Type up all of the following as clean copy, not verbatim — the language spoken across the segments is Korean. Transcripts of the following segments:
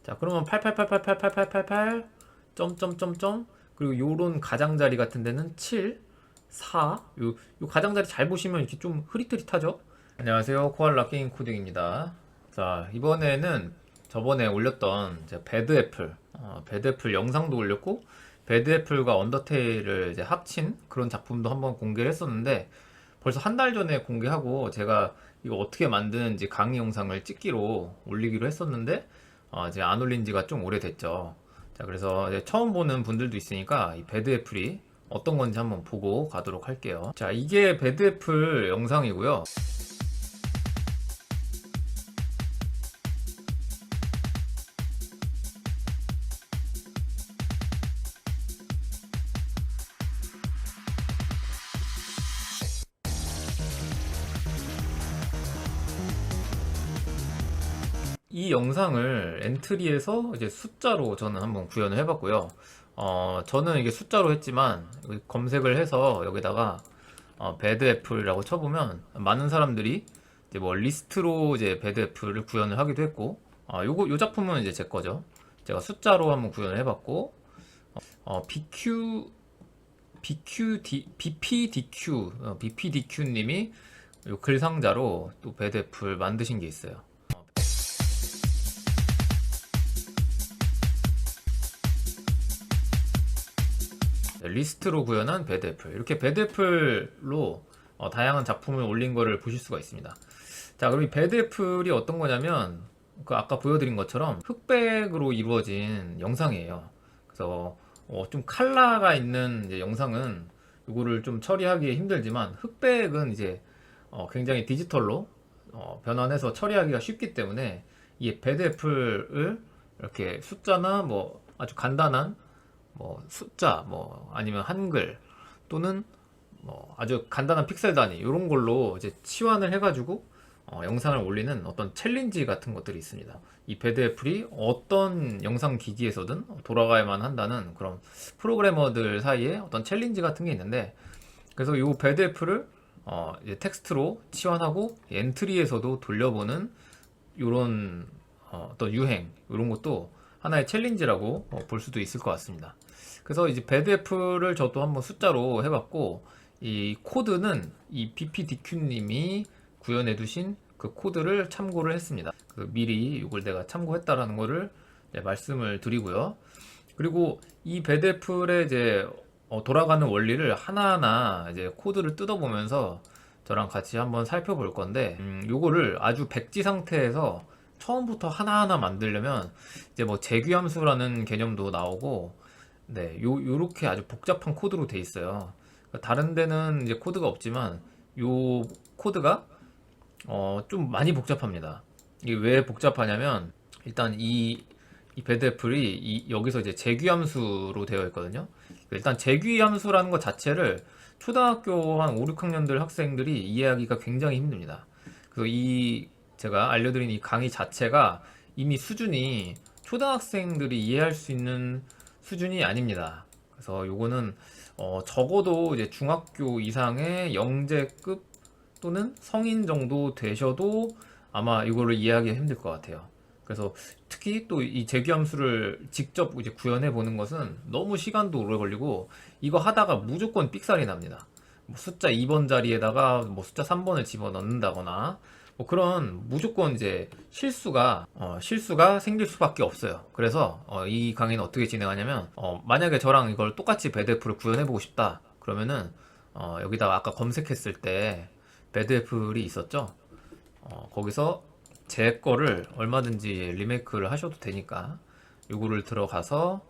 자, 그러면 88888888 점점점점 그리고 요런 가장자리 같은 데는 7, 4. 요 가장자리 잘 보시면 이렇게 좀 흐릿흐릿하죠? 안녕하세요. 코알라 게임 코딩입니다. 자, 이번에는 저번에 올렸던 이제 배드애플, 배드애플 영상도 올렸고, 배드애플과 언더테일을 이제 합친 그런 작품도 한번 공개를 했었는데, 벌써 한 달 전에 공개하고 제가 이거 어떻게 만드는지 강의 영상을 찍기로 올리기로 했었는데, 이제 안 올린 지가 좀 오래됐죠. 자, 그래서 이제 처음 보는 분들도 있으니까 이 배드애플이 어떤 건지 한번 보고 가도록 할게요. 자, 이게 배드애플 영상이고요. 이 영상을 엔트리에서 이제 숫자로 저는 한번 구현을 해봤고요. 저는 이게 숫자로 했지만 검색을 해서 여기다가 배드 애플이라고 쳐보면 많은 사람들이 이제 뭐 리스트로 이제 배드 애플을 구현을 하기도 했고, 요 작품은 이제 제 거죠. 제가 숫자로 한번 구현을 해봤고, BPDQ 님이 요 글상자로 또 배드 애플 만드신 게 있어요. 리스트로 구현한 배드애플, 이렇게 배드애플로 다양한 작품을 올린 거를 보실 수가 있습니다. 자, 그럼 이 배드애플이 어떤 거냐면 그 아까 보여드린 것처럼 흑백으로 이루어진 영상이에요. 그래서 좀 컬러가 있는 이제 영상은 이거를 좀 처리하기 힘들지만, 흑백은 이제 굉장히 디지털로 변환해서 처리하기가 쉽기 때문에 이 배드애플을 이렇게 숫자나 뭐 아주 간단한 뭐 숫자, 뭐 아니면 한글, 또는 뭐 아주 간단한 픽셀 단위 이런 걸로 이제 치환을 해가지고 영상을 올리는 어떤 챌린지 같은 것들이 있습니다. 이 배드 애플이 어떤 영상 기기에서든 돌아가야만 한다는 그런 프로그래머들 사이에 어떤 챌린지 같은 게 있는데, 그래서 이 배드 애플을 이제 텍스트로 치환하고 엔트리에서도 돌려보는 이런 어떤 유행, 이런 것도 하나의 챌린지라고 볼 수도 있을 것 같습니다. 그래서 이제 배드애플을 저도 한번 숫자로 해봤고, 이 코드는 이 BPDQ님이 구현해 두신 그 코드를 참고를 했습니다. 미리 이걸 내가 참고했다라는 거를 말씀을 드리고요. 그리고 이 배드애플의 이제 돌아가는 원리를 하나하나 이제 코드를 뜯어보면서 저랑 같이 한번 살펴볼 건데, 요거를 아주 백지 상태에서 처음부터 하나하나 만들려면 이제 뭐 재귀함수라는 개념도 나오고, 네, 요렇게 아주 복잡한 코드로 돼 있어요. 다른 데는 이제 코드가 없지만 요 코드가 좀 많이 복잡합니다. 이게 왜 복잡하냐면, 일단 이 배드 애플이 여기서 이제 재귀함수로 되어 있거든요. 일단 재귀함수라는 것 자체를 초등학교 한 5, 6학년들 학생들이 이해하기가 굉장히 힘듭니다. 그래서 제가 알려드린 이 강의 자체가 이미 수준이 초등학생들이 이해할 수 있는 수준이 아닙니다. 그래서 요거는 적어도 이제 중학교 이상의 영재급 또는 성인 정도 되셔도 아마 이거를 이해하기 힘들 것 같아요. 그래서 특히 또 이 재규함수를 직접 이제 구현해 보는 것은 너무 시간도 오래 걸리고, 이거 하다가 무조건 삑살이 납니다. 뭐 숫자 2번 자리에다가 뭐 숫자 3번을 집어 넣는다거나 뭐 그런 무조건 이제 실수가 생길 수밖에 없어요. 그래서 이 강의는 어떻게 진행하냐면, 만약에 저랑 이걸 똑같이 배드애플을 구현해 보고 싶다 그러면은 여기다가 아까 검색했을 때 배드애플이 있었죠. 거기서 제 거를 얼마든지 리메이크를 하셔도 되니까 요거를 들어가서,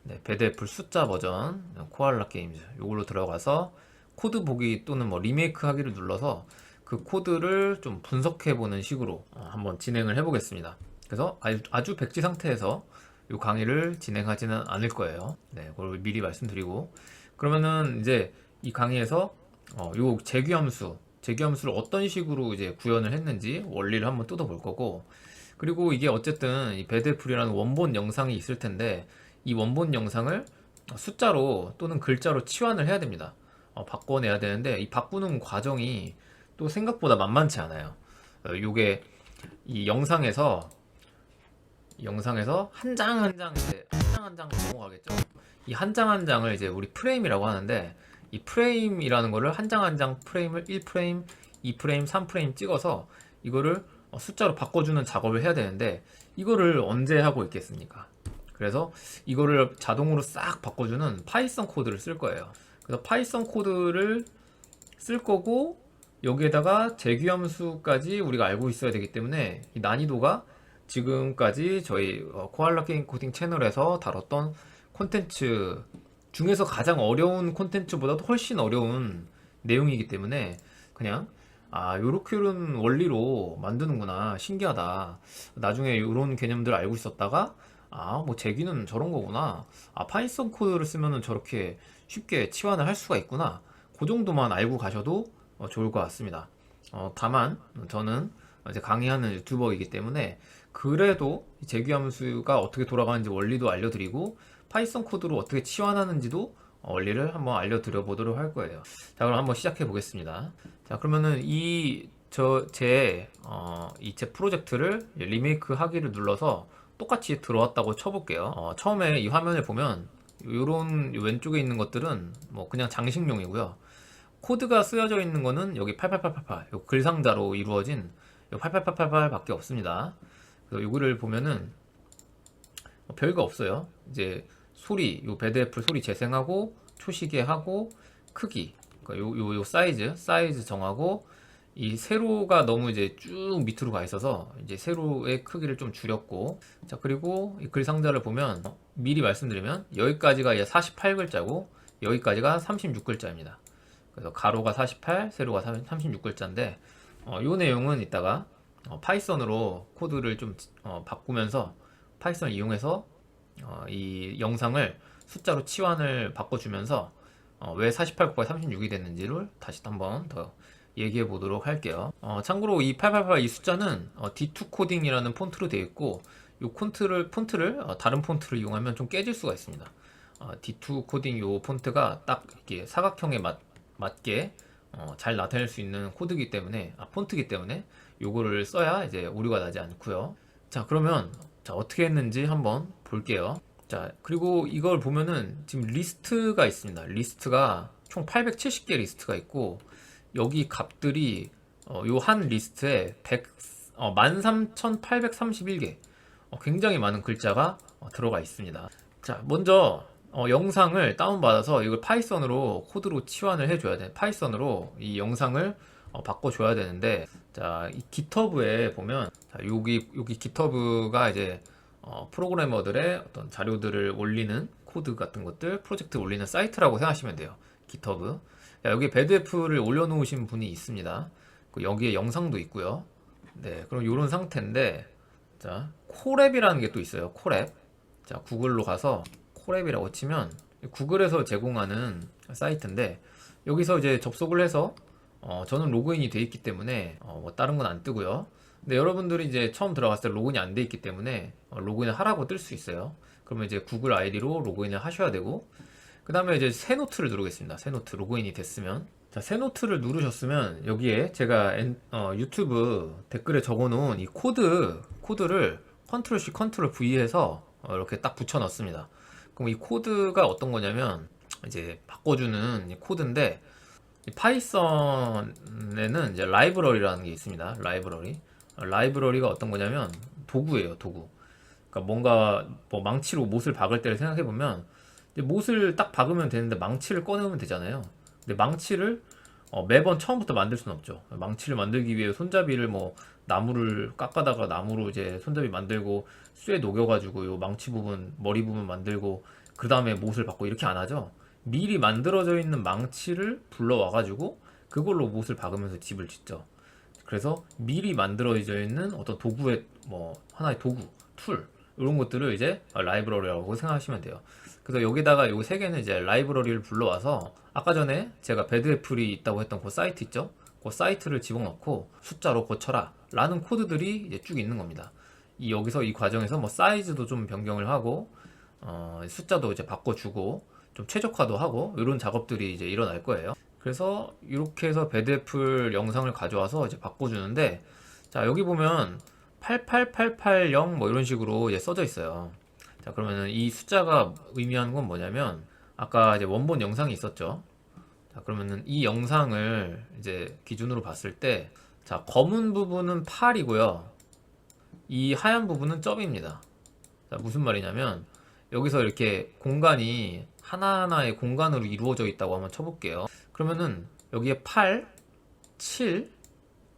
네, 배드애플 숫자 버전 코알라 게임즈 요걸로 들어가서 코드 보기 또는 뭐 리메이크 하기를 눌러서 그 코드를 좀 분석해 보는 식으로 한번 진행을 해 보겠습니다. 그래서 아주 백지 상태에서 이 강의를 진행하지는 않을 거예요. 네, 그걸 미리 말씀드리고, 그러면은 이제 이 강의에서 요 재귀함수를 어떤 식으로 이제 구현을 했는지 원리를 한번 뜯어 볼 거고, 그리고 이게 어쨌든 이 배드애플이라는 원본 영상이 있을 텐데, 이 원본 영상을 숫자로 또는 글자로 치환을 해야 됩니다. 바꿔내야 되는데, 이 바꾸는 과정이 또 생각보다 만만치 않아요. 요게 이 영상에서 이 영상에서 한 장 한 장 이제 한 장 한 장 넘어가겠죠. 이 한 장 한 장을 이제 우리 프레임이라고 하는데, 이 프레임이라는 거를 한 장 한 장 프레임을 1프레임, 2프레임, 3프레임 찍어서 이거를 숫자로 바꿔주는 작업을 해야 되는데, 이거를 언제 하고 있겠습니까? 그래서 이거를 자동으로 싹 바꿔주는 파이썬 코드를 쓸 거예요. 그래서 파이썬 코드를 쓸 거고, 여기에다가 재규함수까지 우리가 알고 있어야 되기 때문에 이 난이도가 지금까지 저희 코알라 게임 코딩 채널에서 다뤘던 콘텐츠 중에서 가장 어려운 콘텐츠보다도 훨씬 어려운 내용이기 때문에, 그냥 요렇게 이런 원리로 만드는구나, 신기하다, 나중에 이런 개념들 알고 있었다가 뭐 재기는 저런 거구나, 파이썬 코드를 쓰면은 저렇게 쉽게 치환을 할 수가 있구나, 그 정도만 알고 가셔도 좋을 것 같습니다. 다만 저는 이제 강의하는 유튜버이기 때문에 그래도 재규함수가 어떻게 돌아가는지 원리도 알려드리고, 파이썬 코드로 어떻게 치환하는지도 원리를 한번 알려드려 보도록 할 거예요. 자, 그럼 한번 시작해 보겠습니다. 자, 그러면은 제 프로젝트를 리메이크 하기를 눌러서 똑같이 들어왔다고 쳐볼게요. 처음에 이 화면을 보면 요런 왼쪽에 있는 것들은 뭐 그냥 장식용이고요. 코드가 쓰여져 있는 거는 여기 8888, 요 글상자로 이루어진 요 8888 밖에 없습니다. 그래서 요거를 보면은 별거 없어요. 이제 소리, 요 배드애플 소리 재생하고, 초시계 하고, 크기, 그러니까 요 사이즈 정하고, 이 세로가 너무 이제 쭉 밑으로 가 있어서 이제 세로의 크기를 좀 줄였고, 자, 그리고 이 글 상자를 보면 미리 말씀드리면 여기까지가 이제 48글자고 여기까지가 36글자입니다. 그래서 가로가 48, 세로가 36글자인데, 요 내용은 이따가 파이썬으로 코드를 좀 바꾸면서 파이썬을 이용해서 이 영상을 숫자로 치환을 바꿔주면서 왜 48 곱하기 36이 됐는지를 다시 한번 더 얘기해 보도록 할게요. 참고로 이 888 이 숫자는 D2 코딩이라는 폰트로 되어 있고, 이 폰트를 다른 폰트를 이용하면 좀 깨질 수가 있습니다. D2 코딩 이 폰트가 딱 이렇게 사각형에 맞게 잘 나타낼 수 있는 코드이기 때문에, 폰트이기 때문에 요거를 써야 이제 오류가 나지 않고요. 자, 그러면 어떻게 했는지 한번 볼게요. 자, 그리고 이걸 보면은 지금 리스트가 있습니다. 리스트가 총 870개 리스트가 있고, 여기 값들이 요 한 리스트에 13,831개, 굉장히 많은 글자가 들어가 있습니다. 자, 먼저 영상을 다운받아서 이걸 파이썬으로 코드로 치환을 해줘야 돼. 파이썬으로 이 영상을 바꿔줘야 되는데, 자, 이 깃허브에 보면, 자, 여기 깃허브가 이제 프로그래머들의 어떤 자료들을 올리는 코드 같은 것들, 프로젝트 올리는 사이트라고 생각하시면 돼요. 깃허브. 자, 여기 배드애플을 올려놓으신 분이 있습니다. 여기에 영상도 있고요. 네, 그럼 이런 상태인데, 자, 코랩이라는 게 또 있어요. 코랩. 자, 구글로 가서 코랩이라고 치면 구글에서 제공하는 사이트인데, 여기서 이제 접속을 해서 저는 로그인이 돼 있기 때문에 뭐 다른 건 안 뜨고요. 근데 여러분들이 이제 처음 들어갔을 때 로그인이 안 돼 있기 때문에 로그인을 하라고 뜰 수 있어요. 그러면 이제 구글 아이디로 로그인을 하셔야 되고, 그 다음에 이제 새 노트를 누르겠습니다. 새 노트, 로그인이 됐으면. 자, 새 노트를 누르셨으면 여기에 제가 유튜브 댓글에 적어놓은 이 코드를 컨트롤 C, 컨트롤 V 해서 이렇게 딱 붙여 넣습니다. 그럼 이 코드가 어떤 거냐면 이제 바꿔주는 이 코드인데, 이 파이썬에는 이제 라이브러리라는 게 있습니다. 라이브러리가 어떤 거냐면 도구예요, 도구. 그러니까 뭔가 뭐 망치로 못을 박을 때를 생각해 보면, 못을 딱 박으면 되는데 망치를 꺼내면 되잖아요. 근데 망치를 매번 처음부터 만들 수는 없죠. 망치를 만들기 위해 손잡이를 뭐 나무를 깎아다가 나무로 이제 손잡이 만들고, 쇠 녹여가지고 요 망치 부분, 머리 부분 만들고, 그 다음에 못을 박고, 이렇게 안 하죠. 미리 만들어져 있는 망치를 불러와가지고 그걸로 못을 박으면서 집을 짓죠. 그래서 미리 만들어져 있는 어떤 도구의 뭐 하나의 도구, 툴, 이런 것들을 이제 라이브러리라고 생각하시면 돼요. 그래서 여기다가 요 세 개는 이제 라이브러리를 불러와서, 아까 전에 제가 배드애플이 있다고 했던 그 사이트 있죠? 그 사이트를 집어넣고 숫자로 고쳐라 라는 코드들이 이제 쭉 있는 겁니다. 여기서 이 과정에서 뭐 사이즈도 좀 변경을 하고, 숫자도 이제 바꿔주고, 좀 최적화도 하고, 이런 작업들이 이제 일어날 거예요. 그래서 이렇게 해서 배드애플 영상을 가져와서 이제 바꿔주는데, 자, 여기 보면 88880 뭐 이런 식으로 이제 써져 있어요. 자, 그러면은 이 숫자가 의미하는 건 뭐냐면 아까 이제 원본 영상이 있었죠. 자, 그러면은 이 영상을 이제 기준으로 봤을 때, 자, 검은 부분은 8이고요. 이 하얀 부분은 점입니다. 자, 무슨 말이냐면 여기서 이렇게 공간이 하나하나의 공간으로 이루어져 있다고 한번 쳐볼게요. 그러면은 여기에 8, 7,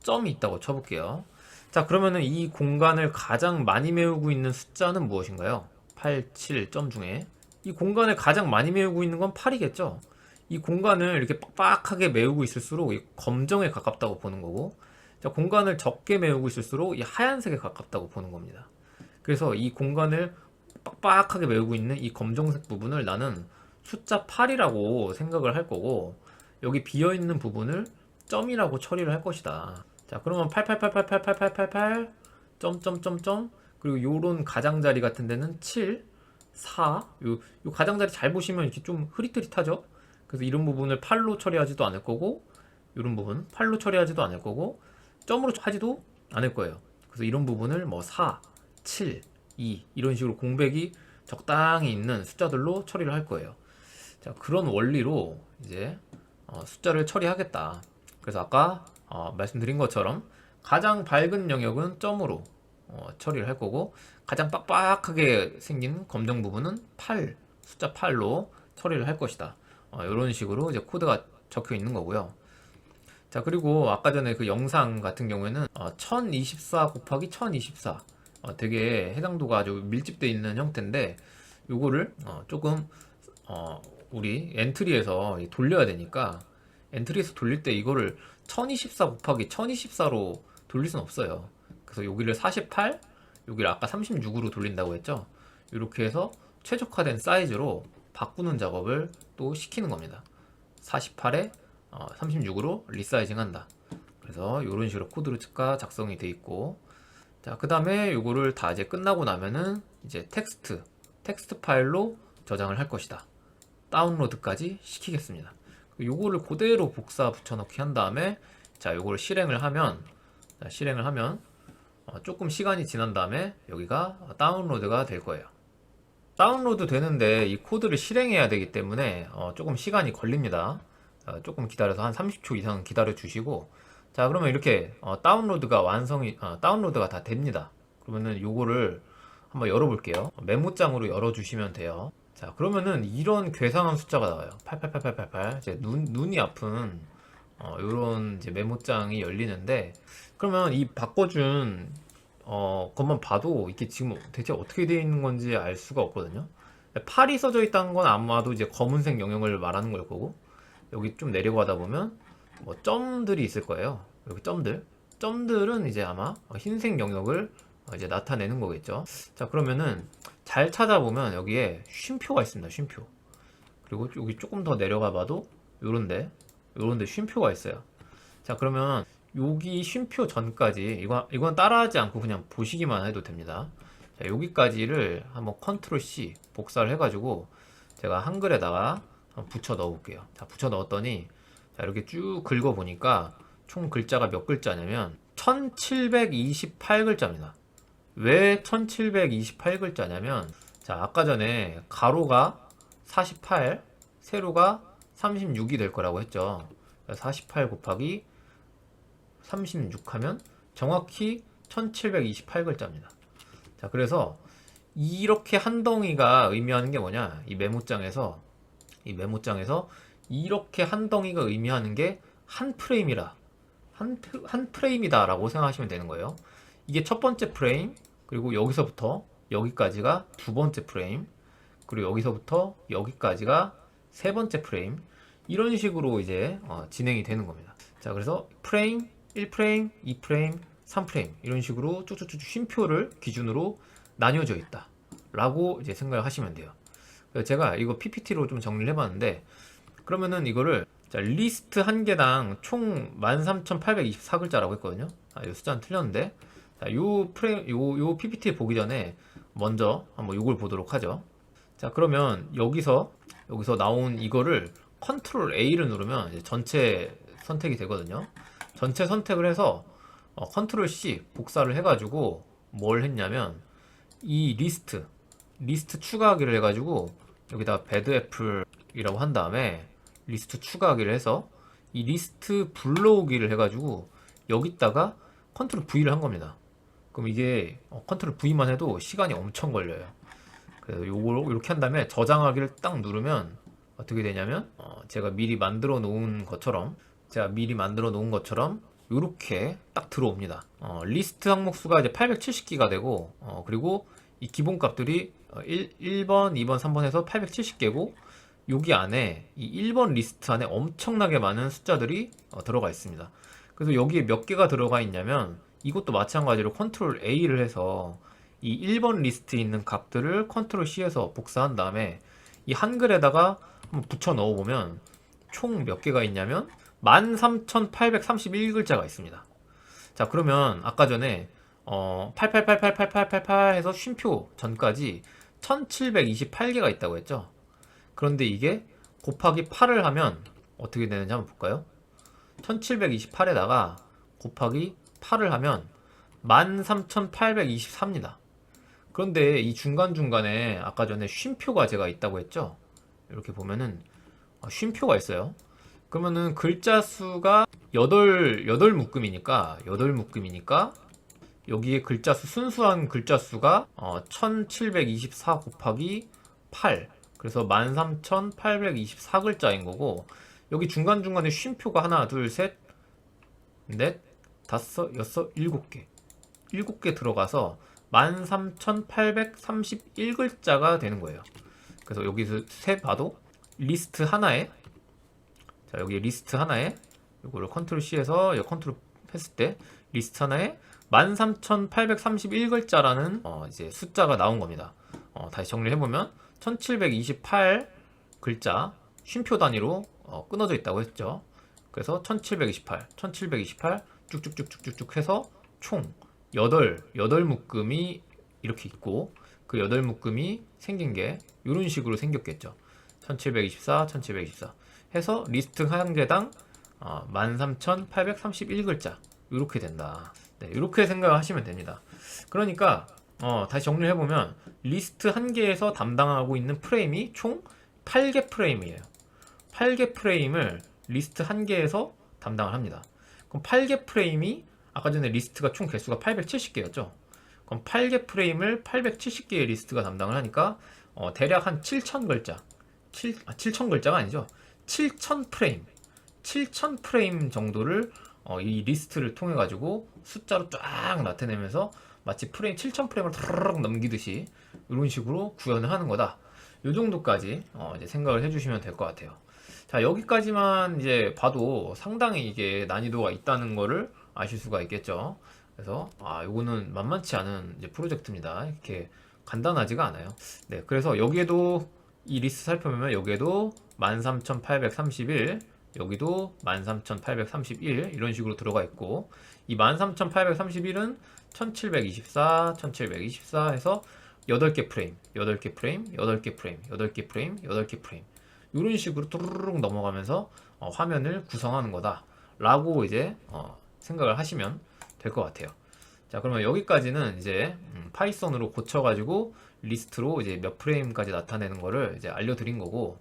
점이 있다고 쳐볼게요. 자, 그러면은 이 공간을 가장 많이 메우고 있는 숫자는 무엇인가요? 8, 7, 점 중에 이 공간을 가장 많이 메우고 있는 건 8이겠죠? 이 공간을 이렇게 빡빡하게 메우고 있을수록 이 검정에 가깝다고 보는 거고, 자, 공간을 적게 메우고 있을수록 이 하얀색에 가깝다고 보는 겁니다. 그래서 이 공간을 빡빡하게 메우고 있는 이 검정색 부분을 나는 숫자 8이라고 생각을 할 거고, 여기 비어있는 부분을 점이라고 처리를 할 것이다. 자, 그러면 88888888 점점점점, 그리고 요런 가장자리 같은 데는 7, 4, 요 가장자리 잘 보시면 이렇게 좀 흐릿흐릿하죠? 그래서 이런 부분을 8로 처리하지도 않을 거고, 이런 부분 8로 처리하지도 않을 거고, 점으로 하지도 않을 거예요. 그래서 이런 부분을 뭐 4, 7, 2 이런 식으로 공백이 적당히 있는 숫자들로 처리를 할 거예요. 자, 그런 원리로 이제 숫자를 처리하겠다. 그래서 아까 말씀드린 것처럼 가장 밝은 영역은 점으로 처리를 할 거고, 가장 빡빡하게 생긴 검정 부분은 8, 숫자 8로 처리를 할 것이다. 이런 식으로 이제 코드가 적혀 있는 거고요. 자, 그리고 아까 전에 그 영상 같은 경우에는 1024 곱하기 1024, 되게 해상도가 아주 밀집되어 있는 형태인데, 요거를 조금 우리 엔트리에서 돌려야 되니까, 엔트리에서 돌릴 때 이거를 1024 곱하기 1024로 돌릴 순 없어요. 그래서 여기를 48, 여기를 아까 36으로 돌린다고 했죠. 이렇게 해서 최적화된 사이즈로 바꾸는 작업을 또 시키는 겁니다. 48에 36으로 리사이징 한다. 그래서 이런 식으로 코드가 작성이 돼 있고, 자, 그 다음에 이거를 다 이제 끝나고 나면은 이제 텍스트 파일로 저장을 할 것이다. 다운로드까지 시키겠습니다. 요거를 그대로 복사 붙여넣기 한 다음에, 자, 요거를 실행을 하면, 조금 시간이 지난 다음에 여기가 다운로드가 될 거예요. 다운로드 되는데 이 코드를 실행해야 되기 때문에 조금 시간이 걸립니다. 조금 기다려서 한 30초 이상 기다려 주시고, 자, 그러면 이렇게 다운로드가 다 됩니다. 그러면은 요거를 한번 열어볼게요. 메모장으로 열어주시면 돼요. 자, 그러면은 이런 괴상한 숫자가 나와요. 8888888. 이제 눈이 아픈 요런 이제 메모장이 열리는데, 그러면 이 바꿔준 것만 봐도 이게 지금 대체 어떻게 되어 있는 건지 알 수가 없거든요. 8이 써져 있다는 건 아마도 이제 검은색 영역을 말하는 걸 거고, 여기 좀 내려가다 보면 뭐 점들이 있을 거예요. 여기 점들은 이제 아마 흰색 영역을 이제 나타내는 거겠죠. 자, 그러면은 잘 찾아보면 여기에 쉼표가 있습니다. 쉼표. 그리고 여기 조금 더 내려가 봐도 요런데 쉼표가 있어요. 자, 그러면 여기 쉼표 전까지 이건 따라하지 않고 그냥 보시기만 해도 됩니다. 자, 여기까지를 한번 컨트롤 C 복사를 해가지고 제가 한글에다가 한번 붙여 넣어볼게요. 자, 붙여 넣었더니, 자, 이렇게 쭉 긁어 보니까 총 글자가 몇 글자냐면 1728글자입니다. 왜 1728글자냐면, 자, 아까 전에 가로가 48, 세로가 36이 될 거라고 했죠. 48 곱하기 36 하면 정확히 1728글자입니다. 자, 그래서 이렇게 한 덩이가 의미하는 게 뭐냐? 이 메모장에서 이렇게 한 덩이가 의미하는 게 한 프레임이라, 한 프레임이다 라고 생각하시면 되는 거예요. 이게 첫 번째 프레임, 그리고 여기서부터 여기까지가 두 번째 프레임, 그리고 여기서부터 여기까지가 세 번째 프레임, 이런 식으로 이제 진행이 되는 겁니다. 자, 그래서 프레임, 1프레임, 2프레임, 3프레임 이런 식으로 쭉쭉쭉 쉼표를 기준으로 나뉘어져 있다 라고 이제 생각을 하시면 돼요. 그래서 제가 이거 PPT로 좀 정리를 해봤는데, 그러면은 이거를, 자, 리스트 한 개당 총 13,824글자라고 했거든요. 이 숫자는 틀렸는데, 자, 요 PPT 보기 전에 먼저 한번 요걸 보도록 하죠. 자, 그러면 여기서 나온 이거를 컨트롤 A를 누르면 이제 전체 선택이 되거든요. 전체 선택을 해서 컨트롤 C 복사를 해가지고 뭘 했냐면 이 리스트 추가하기를 해가지고 여기다 배드애플이라고 한 다음에 리스트 추가하기를 해서 이 리스트 불러오기를 해가지고 여기다가 컨트롤 V를 한 겁니다. 그럼 이게 컨트롤 V만 해도 시간이 엄청 걸려요. 그래서 요걸 이렇게 한 다음에 저장하기를 딱 누르면 어떻게 되냐면 제가 미리 만들어 놓은 것처럼 이렇게 딱 들어옵니다. 리스트 항목 수가 이제 870개가 되고 그리고 이 기본 값들이 1번, 2번, 3번 해서 870개고 여기 안에 이 1번 리스트 안에 엄청나게 많은 숫자들이 들어가 있습니다. 그래서 여기에 몇 개가 들어가 있냐면 이것도 마찬가지로 컨트롤 A를 해서 이 1번 리스트에 있는 값들을 컨트롤 C에서 복사한 다음에 이 한글에다가 한번 붙여 넣어 보면 총 몇 개가 있냐면 13,831글자가 있습니다. 자, 그러면 아까 전에 88888888 해서 쉼표 전까지 1728개가 있다고 했죠. 그런데 이게 곱하기 8을 하면 어떻게 되는지 한번 볼까요? 1728에다가 곱하기 8을 하면 13,824입니다. 그런데 이 중간중간에 아까 전에 쉼표가 제가 있다고 했죠. 이렇게 보면은 쉼표가 있어요. 그러면은 글자 수가 8묶음이니까 여기에 글자 수, 순수한 글자 수가 1724 곱하기 8, 그래서 13,824글자인 거고, 여기 중간중간에 쉼표가 하나, 둘, 셋, 넷, 다섯, 여섯, 7개 7개 들어가서 13,831글자가 되는 거예요. 그래서 여기서 세 봐도 리스트 하나에, 자, 여기 리스트 하나에 이거를 컨트롤 C에서 여기 컨트롤 했을 때 리스트 하나에 13,831글자라는 이제 숫자가 나온 겁니다. 다시 정리해 보면 1728글자 쉼표 단위로 끊어져 있다고 했죠. 그래서 1728 쭉쭉쭉쭉쭉 해서 총 8묶음이 이렇게 있고, 그 8묶음이 생긴 게 이런 식으로 생겼겠죠. 1724 해서 리스트 한 개당 13,831글자 이렇게 된다. 네, 이렇게 생각하시면 됩니다. 그러니까 다시 정리를 해보면 리스트 한 개에서 담당하고 있는 프레임이 총 8개 프레임이에요. 8개 프레임을 리스트 한 개에서 담당을 합니다. 그럼 8개 프레임이 아까 전에 리스트가 총 개수가 870개였죠. 그럼 8개 프레임을 870개의 리스트가 담당을 하니까 대략 한 7,000글자 7,000글자가 아니죠. 7,000프레임 정도를 이 리스트를 통해 가지고 숫자로 쫙 나타내면서 마치 프레임 7,000프레임을 르르륵 넘기듯이 이런 식으로 구현을 하는 거다. 이 정도까지 이제 생각을 해주시면 될 것 같아요. 자, 여기까지만 이제 봐도 상당히 이게 난이도가 있다는 거를 아실 수가 있겠죠. 그래서 요거는 만만치 않은 이제 프로젝트입니다. 이렇게 간단하지가 않아요. 네, 그래서 여기에도 이 리스트 살펴보면 여기에도 13,831, 여기도 13,831 이런 식으로 들어가 있고, 이 13,831은 1724 해서 8개 프레임 이런 식으로 뚜루룩 넘어가면서 화면을 구성하는 거다 라고 이제 생각을 하시면 될 것 같아요. 자, 그러면 여기까지는 이제 파이썬으로 고쳐가지고 리스트로 이제 몇 프레임까지 나타내는 거를 이제 알려드린 거고,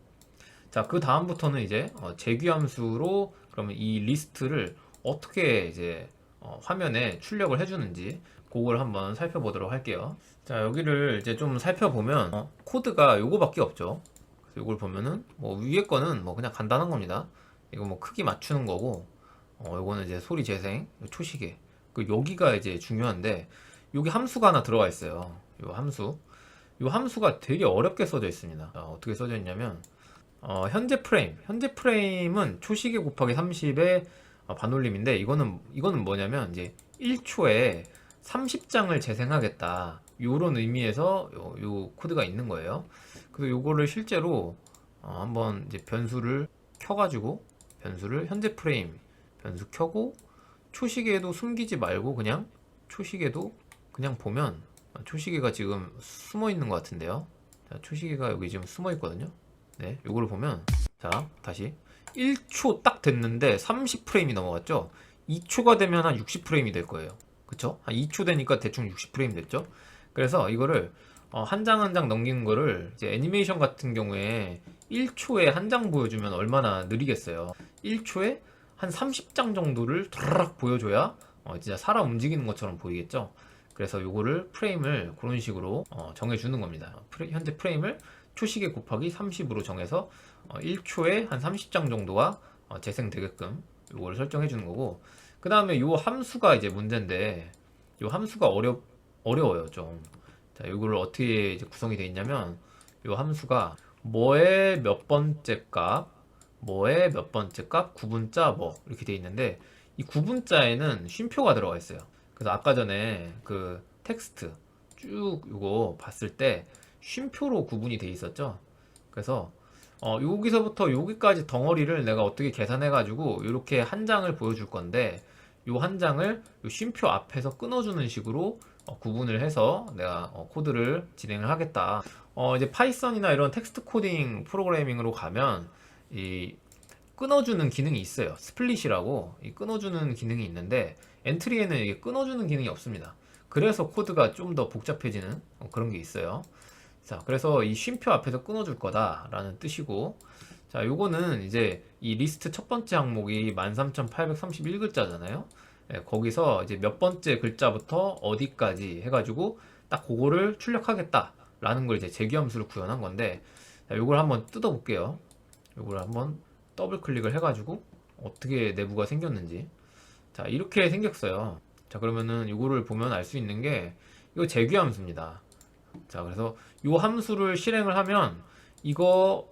자, 그 다음부터는 이제 재규함수로 그러면 이 리스트를 어떻게 이제 화면에 출력을 해주는지 그걸 한번 살펴보도록 할게요. 자, 여기를 이제 좀 살펴보면 코드가 요거밖에 없죠. 그래서 이걸 보면은 뭐 위에 거는 뭐 그냥 간단한 겁니다. 이거 뭐 크기 맞추는 거고, 요거는 이제 소리 재생, 초시계. 그 여기가 이제 중요한데 여기 함수가 하나 들어가 있어요. 요 함수가 되게 어렵게 써져 있습니다. 어떻게 써져 있냐면 현재 프레임은 초시계 곱하기 30의 반올림인데, 이거는 뭐냐면 이제 1초에 30장을 재생하겠다 요런 의미에서 요 코드가 있는 거예요. 그래서 요거를 실제로 한번 이제 변수를 켜가지고 현재 프레임 변수 켜고 초시계도 숨기지 말고 그냥 초시계도 그냥 보면 초시계가 지금 숨어 있는 것 같은데요. 자, 초시계가 여기 지금 숨어 있거든요. 네, 요거를 보면, 자, 다시 1초 딱 됐는데 30프레임이 넘어갔죠. 2초가 되면 한 60프레임이 될 거예요. 그쵸? 한 2초 되니까 대충 60프레임 됐죠? 그래서 이거를 한 장 한 장 넘기는 거를 이제 애니메이션 같은 경우에 1초에 한 장 보여주면 얼마나 느리겠어요. 1초에 한 30장 정도를 드르륵 보여줘야 진짜 사람 움직이는 것처럼 보이겠죠? 그래서 요거를 프레임을 그런 식으로 정해주는 겁니다. 현재 프레임을 초시계 곱하기 30으로 정해서 1초에 한 30장 정도가 재생되게끔 요거를 설정해 주는 거고, 그 다음에 요 함수가 이제 문제인데, 요 함수가 어려워요 좀. 자, 이거를 어떻게 이제 구성이 되어 있냐면, 요 함수가 뭐의 몇 번째 값, 뭐의 몇 번째 값, 구분자 뭐 이렇게 되어 있는데, 이 구분자에는 쉼표가 들어가 있어요. 그래서 아까 전에 그 텍스트 쭉 이거 봤을 때 쉼표로 구분이 돼 있었죠. 그래서 여기서부터 여기까지 덩어리를 내가 어떻게 계산해 가지고 이렇게 한 장을 보여줄 건데, 요 한 장을 요 쉼표 앞에서 끊어주는 식으로 구분을 해서 내가 코드를 진행을 하겠다. 이제 파이썬이나 이런 텍스트 코딩 프로그래밍으로 가면 이 끊어주는 기능이 있어요. 스플릿이라고 이 끊어주는 기능이 있는데, 엔트리에는 이게 끊어주는 기능이 없습니다. 그래서 코드가 좀 더 복잡해지는 그런 게 있어요. 자, 그래서 이 쉼표 앞에서 끊어줄 거다라는 뜻이고, 자, 요거는 이제 이 리스트 첫 번째 항목이 13,831글자잖아요. 거기서 이제 몇 번째 글자부터 어디까지 해가지고 딱 그거를 출력하겠다라는 걸 이제 재규함수를 구현한 건데, 자, 요걸 한번 뜯어 볼게요. 요걸 한번 더블 클릭을 해가지고 어떻게 내부가 생겼는지. 자, 이렇게 생겼어요. 자, 그러면은 이거를 보면 알 수 있는 게 이거 재규함수입니다. 자, 그래서 요 함수를 실행을 하면 이거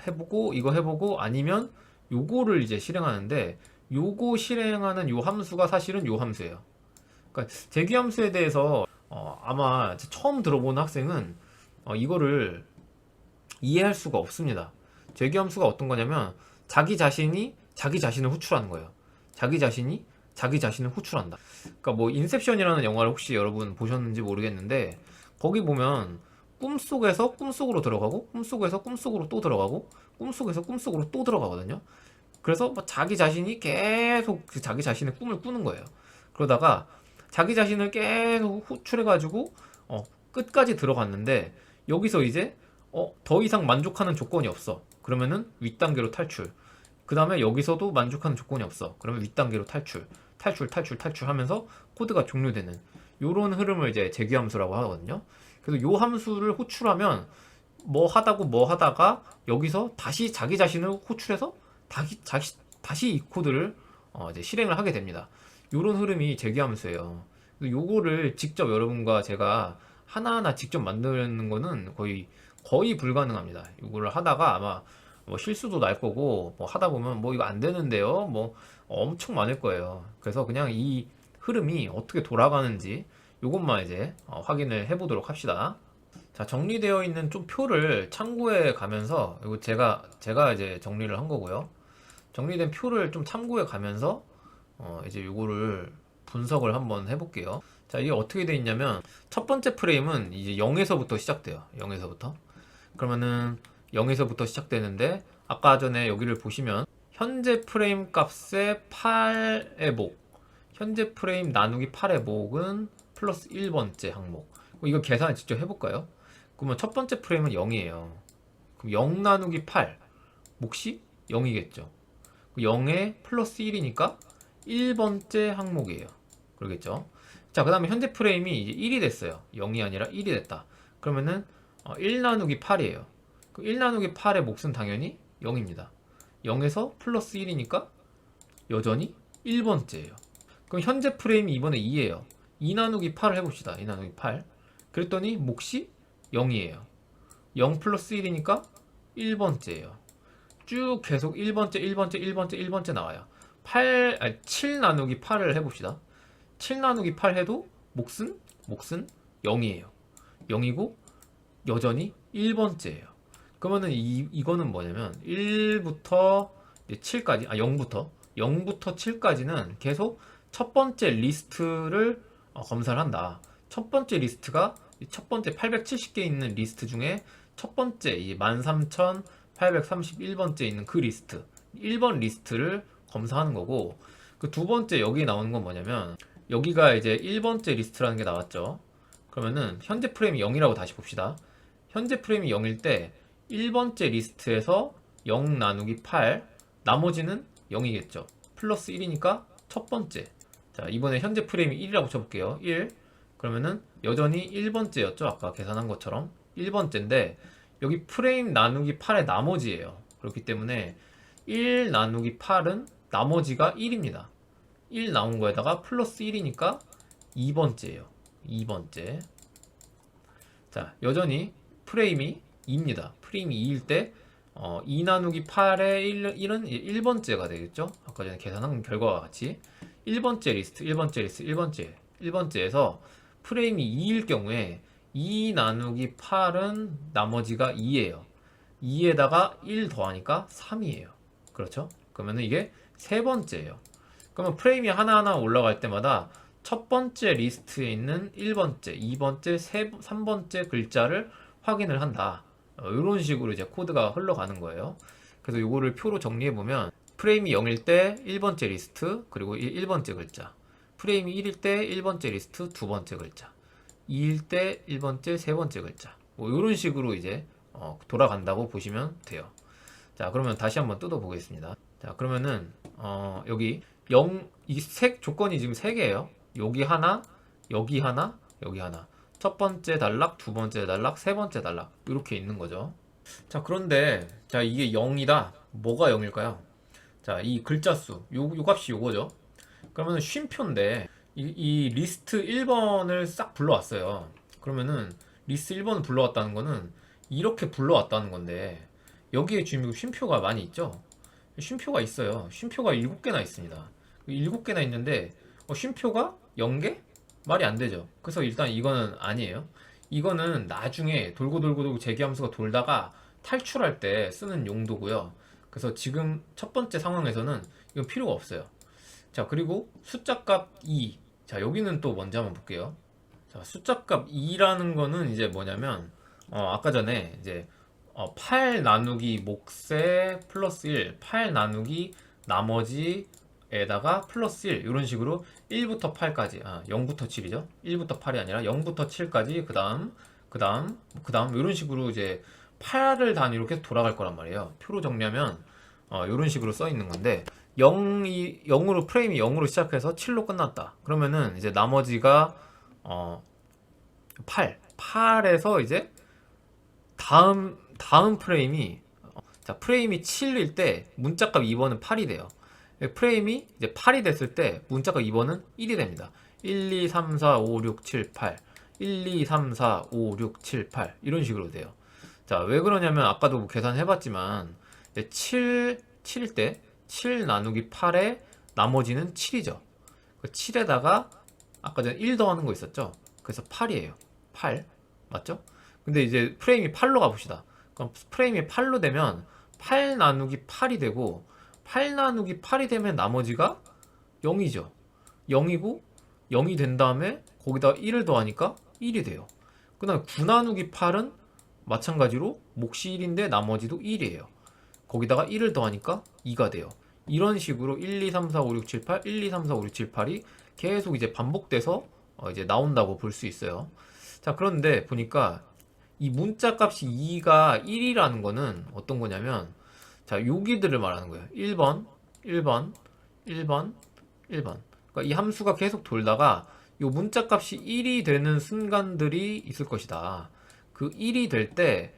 해보고 이거 해보고 아니면 요거를 이제 실행하는데, 요거 실행하는 요 함수가 사실은 요 함수예요. 그러니까 재규함수에 대해서 아마 처음 들어보는 학생은 이거를 이해할 수가 없습니다. 재규함수가 어떤 거냐면 자기 자신이 자기 자신을 호출하는 거예요. 자기 자신이 자기 자신을 호출한다. 그러니까 뭐 인셉션이라는 영화를 혹시 여러분 보셨는지 모르겠는데, 거기 보면 꿈속에서 꿈속으로 들어가고 꿈속에서 꿈속으로 또 들어가고 꿈속에서 꿈속으로 또 들어가거든요. 그래서 뭐 자기 자신이 계속 그 자기 자신의 꿈을 꾸는 거예요. 그러다가 자기 자신을 계속 호출해가지고 끝까지 들어갔는데, 여기서 이제 더 이상 만족하는 조건이 없어. 그러면은 윗단계로 탈출. 그 다음에 여기서도 만족하는 조건이 없어. 그러면 윗단계로 탈출. 탈출 하면서 코드가 종료되는 요런 흐름을 이제 재규함수라고 하거든요. 그래서 요 함수를 호출하면 뭐 하다고 뭐 하다가 여기서 다시 자기 자신을 호출해서 다시 이 코드를 이제 실행을 하게 됩니다. 요런 흐름이 재규함수예요. 요거를 직접 여러분과 제가 하나하나 직접 만드는 거는 거의 불가능합니다. 요거를 하다가 아마 뭐 실수도 날 거고, 뭐 하다 보면 뭐 이거 안 되는데요, 뭐 엄청 많을 거예요. 그래서 그냥 이 흐름이 어떻게 돌아가는지 요것만 이제 확인을 해 보도록 합시다. 자, 정리되어 있는 좀 표를 참고해 가면서, 이거 제가 이제 정리를 한 거고요. 정리된 표를 좀 참고해 가면서 이제 요거를 분석을 한번 해볼게요. 자, 이게 어떻게 돼 있냐면 첫 번째 프레임은 이제 0에서부터 시작돼요. 0에서부터. 그러면은 0에서부터 시작되는데, 아까 전에 여기를 보시면 현재 프레임 값의 8의 목, 현재 프레임 나누기 8의 목은 플러스 1번째 항목. 이거 계산을 직접 해볼까요? 그러면 첫 번째 프레임은 0이에요. 그럼 0 나누기 8 몫이 0이겠죠. 0에 플러스 1이니까 1번째 항목이에요. 그러겠죠. 자, 그 다음에 현재 프레임이 이제 1이 됐어요. 0이 아니라 1이 됐다. 그러면은 1 나누기 8이에요. 1 나누기 8의 몫은 당연히 0입니다. 0에서 플러스 1이니까 여전히 1번째예요. 그럼 현재 프레임이 이번에 2예요. 2 나누기 8을 해봅시다. 2 나누기 8. 그랬더니 몫이 0이에요. 0 플러스 1이니까 1번째예요. 쭉 계속 1번째 나와요. 7 나누기 8을 해봅시다. 7 나누기 8 해도 몫은 0이에요. 0이고 여전히 1번째예요. 그러면은 이거는 뭐냐면 1부터 7까지, 0부터 7까지는 계속 첫 번째 리스트를 검사를 한다. 첫 번째 리스트가 첫 번째 870개 있는 리스트 중에 첫 번째 13,831번째 있는 그 리스트, 1번 리스트를 검사하는 거고, 그 두 번째 여기 나오는 건 뭐냐면 여기가 이제 1번째 리스트라는 게 나왔죠. 그러면은 현재 프레임이 0이라고 다시 봅시다. 현재 프레임이 0일 때 1번째 리스트에서 0 나누기 8, 나머지는 0이겠죠. 플러스 1이니까 첫 번째. 자, 이번에 현재 프레임이 1이라고 쳐볼게요. 1. 그러면은 여전히 1번째였죠. 아까 계산한 것처럼 1번째인데 여기 프레임 나누기 8의 나머지예요. 그렇기 때문에 1 나누기 8은 나머지가 1입니다. 1 나온 거에다가 플러스 1이니까 2번째예요. 2번째. 자, 여전히 프레임이 2입니다. 프레임이 2일 때 2 나누기 8의 1은 1번째가 되겠죠? 아까 전에 계산한 결과와 같이 1번째 리스트, 1번째 리스트, 1번째에서 프레임이 2일 경우에 2 나누기 8은 나머지가 2예요. 2에다가 1 더하니까 3이에요. 그렇죠? 그러면 이게 세 번째예요. 그러면 프레임이 하나하나 올라갈 때마다 첫 번째 리스트에 있는 1번째, 2번째, 3번째 글자를 확인을 한다. 이런 식으로 이제 코드가 흘러가는 거예요. 그래서 이거를 표로 정리해 보면 프레임이 0일 때 1번째 리스트, 그리고 1번째 글자. 프레임이 1일 때 1번째 리스트, 두 번째 글자. 2일 때 1번째, 세 번째 글자. 뭐 이런 식으로 이제 돌아간다고 보시면 돼요. 자, 그러면 다시 한번 뜯어 보겠습니다. 자, 그러면은 여기 0, 이 조건이 지금 3개예요. 여기 하나, 여기 하나, 여기 하나. 첫 번째 단락, 두 번째 단락, 세 번째 단락. 이렇게 있는 거죠. 자, 그런데 자, 이게 0이다. 뭐가 0일까요? 자, 이 글자 수, 요 값이 요거죠. 그러면 쉼표인데 이 리스트 1번을 싹 불러왔어요. 그러면은 리스트 1번을 불러왔다는 거는 이렇게 불러왔다는 건데 여기에 지금 쉼표가 많이 있죠. 쉼표가 있어요. 쉼표가 7개나 있습니다. 7개나 있는데 쉼표가 0개? 말이 안 되죠. 그래서 일단 이거는 아니에요. 이거는 나중에 돌고 재기함수가 돌다가 탈출할 때 쓰는 용도고요. 그래서 지금 첫 번째 상황에서는 이건 필요가 없어요. 자, 그리고 숫자값 2. 자, 여기는 또 먼저 한번 볼게요. 자, 숫자값 2라는 거는 이제 뭐냐면 아까 전에 이제 8 나누기 몫에 플러스 1, 8 나누기 나머지에다가 플러스 1 이런 식으로 1부터 8까지 0부터 7이죠. 1부터 8이 아니라 0부터 7까지 그 다음 이런 식으로 이제 8을 단위로 계속 돌아갈 거란 말이에요. 표로 정리하면 이런 식으로 써 있는 건데 0으로 프레임이 0으로 시작해서 7로 끝났다. 그러면은 이제 나머지가 8에서 이제 다음 프레임이 자, 프레임이 7일 때 문자값 2번은 8이 돼요. 프레임이 이제 8이 됐을 때 문자값 2번은 1이 됩니다. 1, 2, 3, 4, 5, 6, 7, 8 1, 2, 3, 4, 5, 6, 7, 8 이런 식으로 돼요. 자, 왜 그러냐면 아까도 뭐 계산해봤지만 7일 때 7 나누기 8에 나머지는 7이죠. 그 7에다가 아까 전에 1 더하는 거 있었죠. 그래서 8이에요. 8 맞죠? 근데 이제 프레임이 8로 가봅시다. 그럼 프레임이 8로 되면 8 나누기 8이 되고 8 나누기 8이 되면 나머지가 0이죠. 0이고 0이 된 다음에 거기다 1을 더하니까 1이 돼요. 그 다음에 9 나누기 8은 마찬가지로 몫이 1인데 나머지도 1이에요. 거기다가 1을 더하니까 2가 돼요. 이런 식으로 1, 2, 3, 4, 5, 6, 7, 8 1, 2, 3, 4, 5, 6, 7, 8이 계속 이제 반복돼서 이제 나온다고 볼 수 있어요. 자, 그런데 보니까 이 문자 값이 2가 1이라는 거는 어떤 거냐면 자, 여기들을 말하는 거예요. 1번, 1번, 1번, 1번. 그러니까 이 함수가 계속 돌다가 이 문자 값이 1이 되는 순간들이 있을 것이다. 그 1이 될 때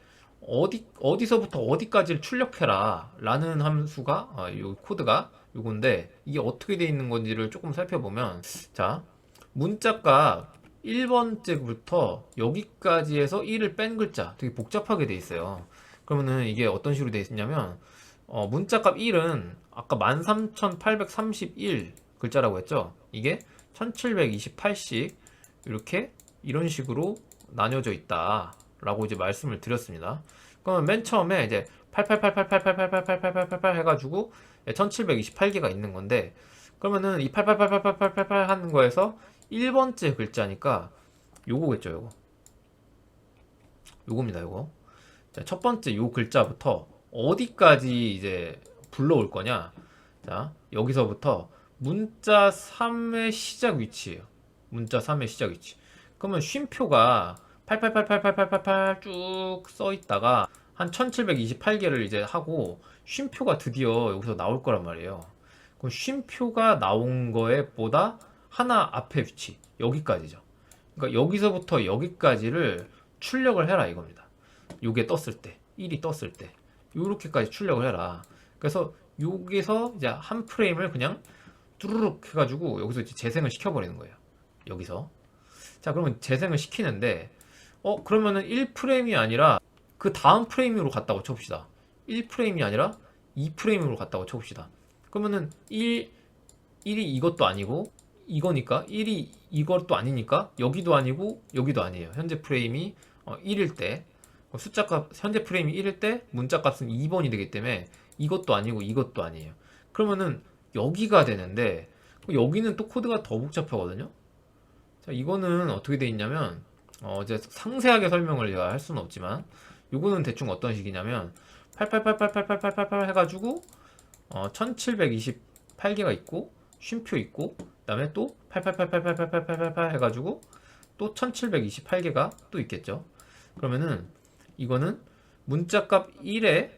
어디서부터 어디까지를 출력해라 라는 함수가 이 코드가 요건데 이게 어떻게 되어 있는 건지를 조금 살펴보면 자, 문자값 1번째부터 여기까지 해서 1을 뺀 글자 되게 복잡하게 돼 있어요. 그러면은 이게 어떤 식으로 돼 있냐면 문자값 1은 아까 13,831 글자라고 했죠. 이게 1728씩 이렇게 이런 식으로 나뉘어져 있다 라고 이제 말씀을 드렸습니다. 그러면 맨 처음에 이제 88888888888 해가지고 1728개가 있는 건데 그러면은 이 8888888 하는 거에서 1번째 글자니까 요거겠죠. 요겁니다. 요거. 자, 첫 번째 요 글자부터 어디까지 이제 불러올 거냐. 자, 여기서부터 문자 3의 시작 위치예요. 문자 3의 시작 위치. 그러면 쉼표가 88888888 쭉 써 있다가 한 1728개를 이제 하고 쉼표가 드디어 여기서 나올 거란 말이에요. 그럼 쉼표가 나온 거에 보다 하나 앞에 위치, 여기까지죠. 그러니까 여기서부터 여기까지를 출력을 해라 이겁니다. 요게 떴을 때, 1이 떴을 때 요렇게까지 출력을 해라. 그래서 여기서 이제 한 프레임을 그냥 뚜루룩 해가지고 여기서 이제 재생을 시켜버리는 거예요. 여기서. 자, 그러면 재생을 시키는데, 그러면은 1프레임이 아니라 그 다음 프레임으로 갔다고 쳐봅시다. 1프레임이 아니라 2프레임으로 갔다고 쳐봅시다. 그러면은 1이 이것도 아니고, 이거니까, 1이 이것도 아니니까, 여기도 아니고, 여기도 아니에요. 현재 프레임이 1일 때, 숫자값, 현재 프레임이 1일 때, 문자 값은 2번이 되기 때문에, 이것도 아니고, 이것도 아니에요. 그러면은, 여기가 되는데, 여기는 또 코드가 더 복잡하거든요. 자, 이거는 어떻게 돼 있냐면, 이제 상세하게 설명을 제가 할 수는 없지만, 요거는 대충 어떤 식이냐면, 88888888 해가지고, 1728개가 있고, 쉼표 있고, 그 다음에 또 88888888 해가지고, 또 1728개가 또 있겠죠. 그러면은, 이거는 문자값 1에,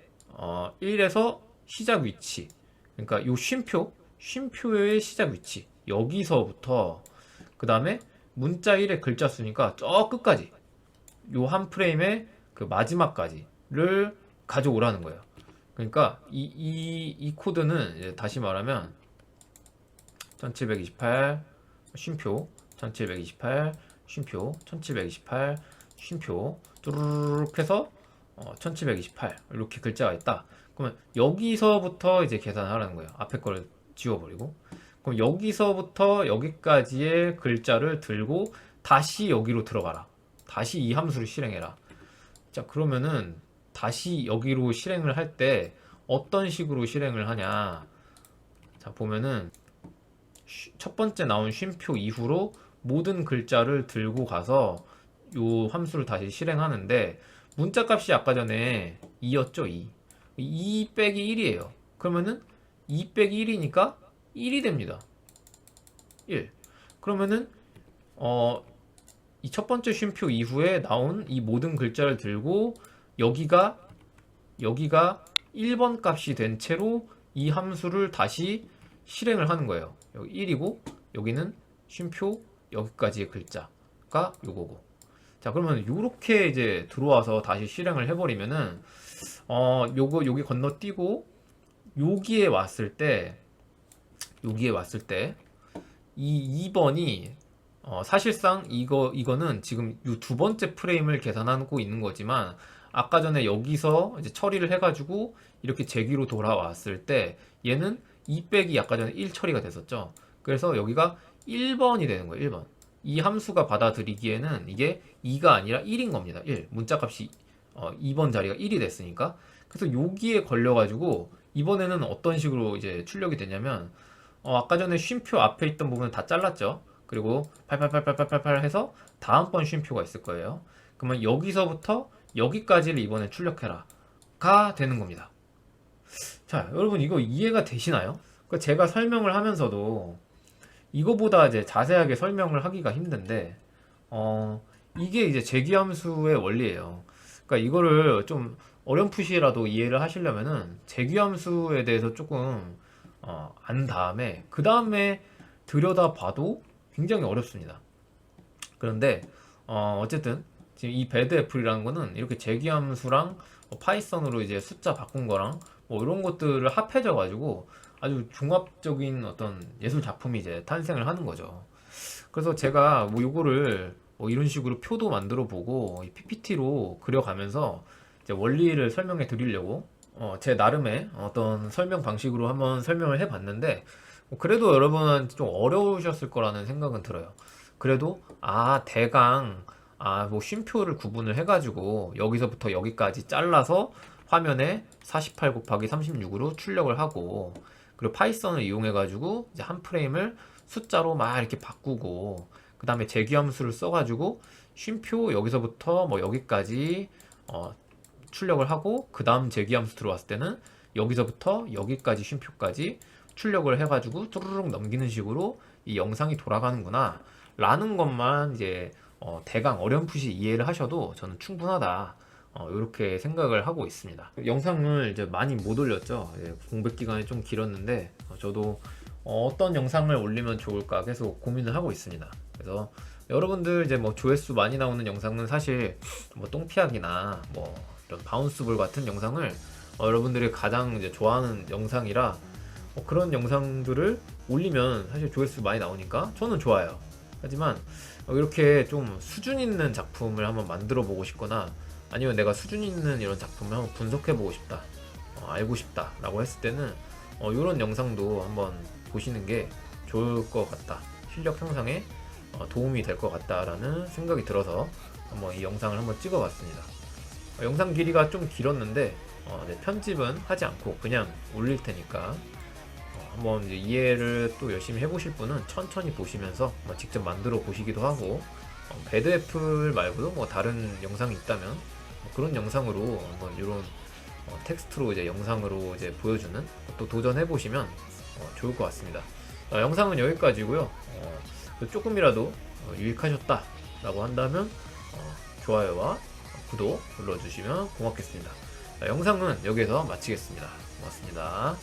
1에서 시작 위치. 그러니까 요 쉼표의 시작 위치. 여기서부터, 그 다음에 문자 1의 글자 수니까 저 끝까지 요 한 프레임의 그 마지막까지를 가져오라는 거예요. 그러니까 이 코드는 이제 다시 말하면 1728 쉼표 1728 쉼표 1728 쉼표 뚜루룩 해서 1728 이렇게 글자가 있다. 그러면 여기서부터 이제 계산하라는 거예요. 앞에 거를 지워버리고. 그럼 여기서부터 여기까지의 글자를 들고 다시 여기로 들어가라. 다시 이 함수를 실행해라. 자, 그러면은 다시 여기로 실행을 할 때 어떤 식으로 실행을 하냐. 자, 보면은 첫 번째 나온 쉼표 이후로 모든 글자를 들고 가서 요 함수를 다시 실행하는데 문자 값이 아까 전에 2였죠, 2. 2 빼기 1이에요. 그러면은 2 빼기 1이니까 1이 됩니다. 1. 그러면은 이 첫 번째 쉼표 이후에 나온 이 모든 글자를 들고 여기가 1번 값이 된 채로 이 함수를 다시 실행을 하는 거예요. 여기 1이고 여기는 쉼표 여기까지의 글자가 요거고. 자, 그러면 요렇게 이제 들어와서 다시 실행을 해버리면은 여기 건너뛰고 여기에 왔을 때 이 2번이 사실상 이거는 지금 이 두 번째 프레임을 계산하고 있는 거지만 아까 전에 여기서 이제 처리를 해가지고 이렇게 제기로 돌아왔을 때 얘는 2 빼기 아까 전에 1 처리가 됐었죠. 그래서 여기가 1번이 되는 거예요. 1번. 이 함수가 받아들이기에는 이게 2가 아니라 1인 겁니다. 1. 문자값이 2번 자리가 1이 됐으니까. 그래서 여기에 걸려가지고 이번에는 어떤 식으로 이제 출력이 되냐면 아까 전에 쉼표 앞에 있던 부분을 다 잘랐죠. 그리고 888888 해서 다음번 쉼표가 있을 거예요. 그러면 여기서부터 여기까지를 이번에 출력해라 가 되는 겁니다. 자, 여러분 이거 이해가 되시나요? 제가 설명을 하면서도 이거보다 이제 자세하게 설명을 하기가 힘든데 이게 이제 재귀함수의 원리예요. 그러니까 이거를 좀 어렴풋이라도 이해를 하시려면은 재귀함수에 대해서 조금 안 다음에 그 다음에 들여다봐도 굉장히 어렵습니다. 그런데 어쨌든 지금 이 배드애플이라는 거는 이렇게 재귀함수랑 파이썬으로 이제 숫자 바꾼 거랑 뭐 이런 것들을 합해져 가지고 아주 종합적인 어떤 예술 작품이 이제 탄생을 하는 거죠. 그래서 제가 뭐 요거를 뭐 이런 식으로 표도 만들어 보고 PPT로 그려가면서 이제 원리를 설명해 드리려고 제 나름의 어떤 설명 방식으로 한번 설명을 해 봤는데 그래도 여러분은 좀 어려우셨을 거라는 생각은 들어요. 그래도 대강 뭐 쉼표를 구분을 해가지고 여기서부터 여기까지 잘라서 화면에 48 곱하기 36으로 출력을 하고 그리고 파이썬을 이용해가지고 이제 한 프레임을 숫자로 막 이렇게 바꾸고 그 다음에 재귀함수를 써가지고 쉼표 여기서부터 뭐 여기까지 출력을 하고 그 다음 재귀함수 들어왔을 때는 여기서부터 여기까지 쉼표까지 출력을 해가지고 뚜루룩 넘기는 식으로 이 영상이 돌아가는구나 라는 것만 이제 대강 어렴풋이 이해를 하셔도 저는 충분하다, 이렇게 생각을 하고 있습니다. 영상을 이제 많이 못 올렸죠. 공백 기간이 좀 길었는데 저도 어떤 영상을 올리면 좋을까 계속 고민을 하고 있습니다. 그래서 여러분들 이제 뭐 조회수 많이 나오는 영상은 사실 뭐 똥피하기나 뭐 이런 바운스볼 같은 영상을 여러분들이 가장 이제 좋아하는 영상이라 그런 영상들을 올리면 사실 조회수 많이 나오니까 저는 좋아요. 하지만 이렇게 좀 수준 있는 작품을 한번 만들어 보고 싶거나 아니면 내가 수준 있는 이런 작품을 한번 분석해 보고 싶다, 알고 싶다 라고 했을 때는 이런 영상도 한번 보시는 게 좋을 것 같다, 실력 향상에 도움이 될 것 같다라는 생각이 들어서 한번 이 영상을 한번 찍어 봤습니다. 영상 길이가 좀 길었는데 네, 편집은 하지 않고 그냥 올릴 테니까 한번 이제 이해를 또 열심히 해보실 분은 천천히 보시면서 직접 만들어 보시기도 하고, 배드 애플 말고도 뭐 다른 영상이 있다면 그런 영상으로 한번 이런 텍스트로 이제 영상으로 이제 보여주는 또 도전해 보시면 좋을 것 같습니다. 영상은 여기까지고요. 조금이라도 유익하셨다 라고 한다면 좋아요와 구독 눌러주시면 고맙겠습니다. 영상은 여기서 마치겠습니다. 고맙습니다.